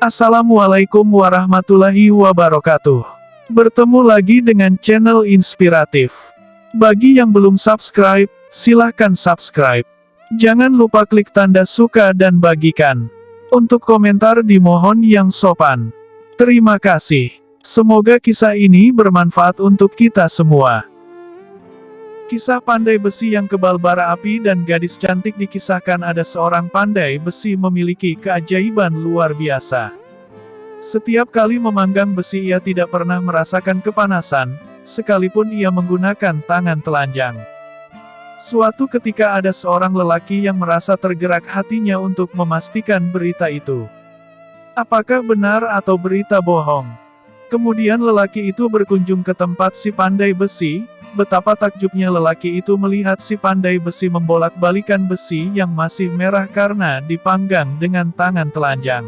Assalamualaikum warahmatullahi wabarakatuh. Bertemu lagi dengan channel inspiratif. Bagi yang belum subscribe, silahkan subscribe. Jangan lupa klik tanda suka dan bagikan. Untuk komentar dimohon yang sopan. Terima kasih. Semoga kisah ini bermanfaat untuk kita semua. Kisah pandai besi yang kebal bara api dan gadis cantik dikisahkan ada seorang pandai besi memiliki keajaiban luar biasa. Setiap kali memanggang besi ia tidak pernah merasakan kepanasan, sekalipun ia menggunakan tangan telanjang. Suatu ketika ada seorang lelaki yang merasa tergerak hatinya untuk memastikan berita itu. Apakah benar atau berita bohong? Kemudian lelaki itu berkunjung ke tempat si pandai besi. Betapa takjubnya lelaki itu melihat si pandai besi membolak-balikan besi yang masih merah karena dipanggang dengan tangan telanjang.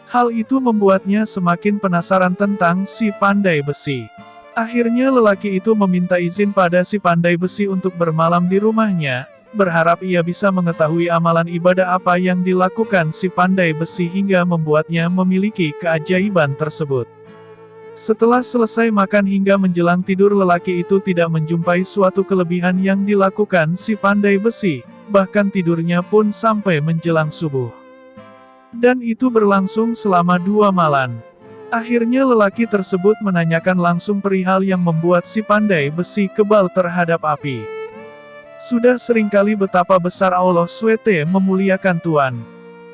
Hal itu membuatnya semakin penasaran tentang si pandai besi. Akhirnya lelaki itu meminta izin pada si pandai besi untuk bermalam di rumahnya, berharap ia bisa mengetahui amalan ibadah apa yang dilakukan si pandai besi hingga membuatnya memiliki keajaiban tersebut. Setelah selesai makan hingga menjelang tidur lelaki itu tidak menjumpai suatu kelebihan yang dilakukan si pandai besi, bahkan tidurnya pun sampai menjelang subuh. Dan itu berlangsung selama 2 malam. Akhirnya lelaki tersebut menanyakan langsung perihal yang membuat si pandai besi kebal terhadap api. Sudah seringkali betapa besar Allah SWT memuliakan Tuan.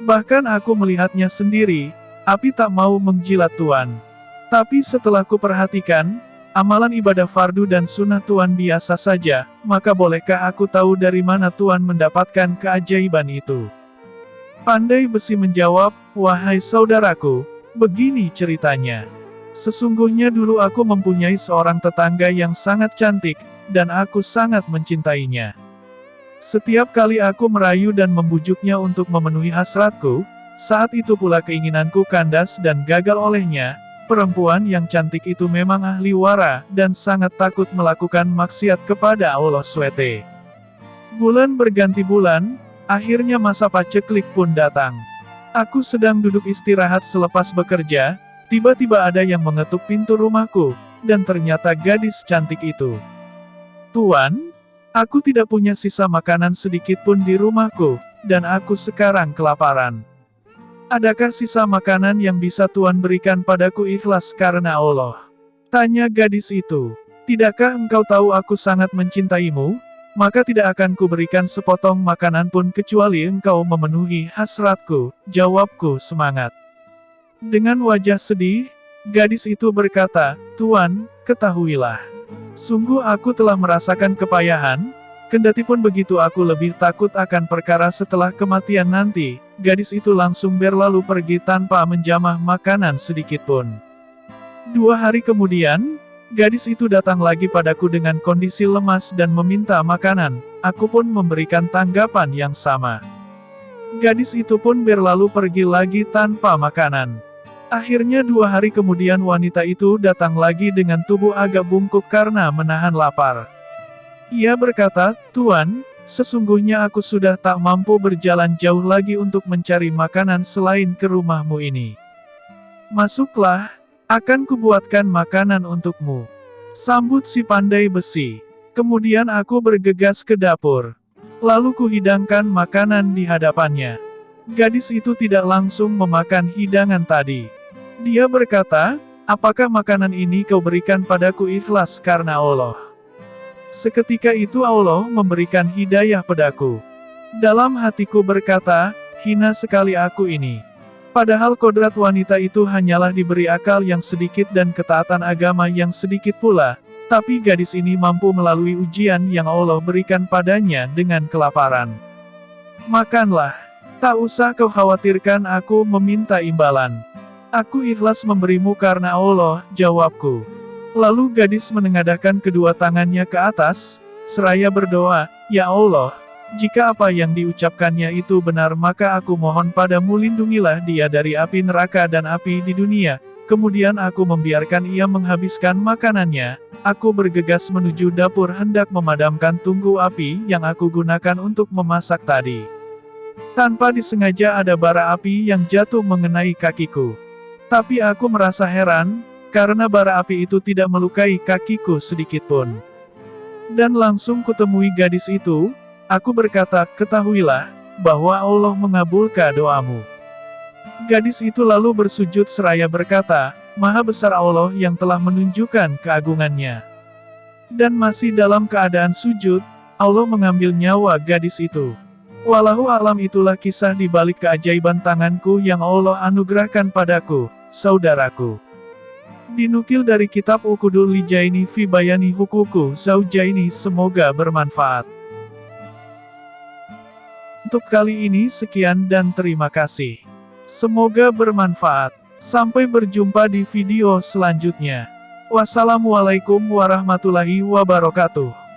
Bahkan aku melihatnya sendiri, api tak mau menjilat Tuan. Tapi setelah kuperhatikan, amalan ibadah fardu dan sunnah Tuan biasa saja, maka bolehkah aku tahu dari mana Tuan mendapatkan keajaiban itu? Pandai besi menjawab, wahai saudaraku, begini ceritanya. Sesungguhnya dulu aku mempunyai seorang tetangga yang sangat cantik, dan aku sangat mencintainya. Setiap kali aku merayu dan membujuknya untuk memenuhi hasratku, saat itu pula keinginanku kandas dan gagal olehnya. Perempuan yang cantik itu memang ahli wara, dan sangat takut melakukan maksiat kepada Allah SWT. Bulan berganti bulan, akhirnya masa paceklik pun datang. Aku sedang duduk istirahat selepas bekerja, tiba-tiba ada yang mengetuk pintu rumahku, dan ternyata gadis cantik itu. Tuan, aku tidak punya sisa makanan sedikit pun di rumahku, dan aku sekarang kelaparan. Adakah sisa makanan yang bisa Tuan berikan padaku ikhlas karena Allah? Tanya gadis itu. Tidakkah engkau tahu aku sangat mencintaimu? Maka tidak akan kuberikan sepotong makanan pun kecuali engkau memenuhi hasratku, jawabku semangat. Dengan wajah sedih, gadis itu berkata, Tuan, ketahuilah. Sungguh aku telah merasakan kepayahan, kendatipun begitu aku lebih takut akan perkara setelah kematian nanti. Gadis itu langsung berlalu pergi tanpa menjamah makanan sedikitpun. 2 hari kemudian, gadis itu datang lagi padaku dengan kondisi lemas dan meminta makanan. Aku pun memberikan tanggapan yang sama. Gadis itu pun berlalu pergi lagi tanpa makanan. Akhirnya 2 hari kemudian wanita itu datang lagi dengan tubuh agak bungkuk karena menahan lapar. Ia berkata, Tuan, sesungguhnya aku sudah tak mampu berjalan jauh lagi untuk mencari makanan selain ke rumahmu ini. Masuklah, akan kubuatkan makanan untukmu. Sambut si pandai besi. Kemudian aku bergegas ke dapur. Lalu kuhidangkan makanan di hadapannya. Gadis itu tidak langsung memakan hidangan tadi. Dia berkata, apakah makanan ini kau berikan padaku ikhlas karena Allah? Seketika itu Allah memberikan hidayah padaku. Dalam hatiku berkata, hina sekali aku ini. Padahal kodrat wanita itu hanyalah diberi akal yang sedikit dan ketaatan agama yang sedikit pula, tapi gadis ini mampu melalui ujian yang Allah berikan padanya dengan kelaparan. Makanlah. Tak usah kau khawatirkan aku meminta imbalan. Aku ikhlas memberimu karena Allah, jawabku. Lalu gadis menengadahkan kedua tangannya ke atas, seraya berdoa, Ya Allah, jika apa yang diucapkannya itu benar maka aku mohon padamu lindungilah dia dari api neraka dan api di dunia. Kemudian aku membiarkan ia menghabiskan makanannya, aku bergegas menuju dapur hendak memadamkan tungku api yang aku gunakan untuk memasak tadi. Tanpa disengaja ada bara api yang jatuh mengenai kakiku. Tapi aku merasa heran, karena bara api itu tidak melukai kakiku sedikitpun. Dan langsung kutemui gadis itu, aku berkata, ketahuilah, bahwa Allah mengabulkan doamu. Gadis itu lalu bersujud seraya berkata, Maha besar Allah yang telah menunjukkan keagungannya. Dan masih dalam keadaan sujud, Allah mengambil nyawa gadis itu. Walahu alam, itulah kisah di balik keajaiban tanganku yang Allah anugerahkan padaku, saudaraku. Dinukil dari kitab Uqudul Lijaini fi Bayani Hukuku Zaujaini, semoga bermanfaat. Untuk kali ini sekian dan terima kasih. Semoga bermanfaat. Sampai berjumpa di video selanjutnya. Wassalamualaikum warahmatullahi wabarakatuh.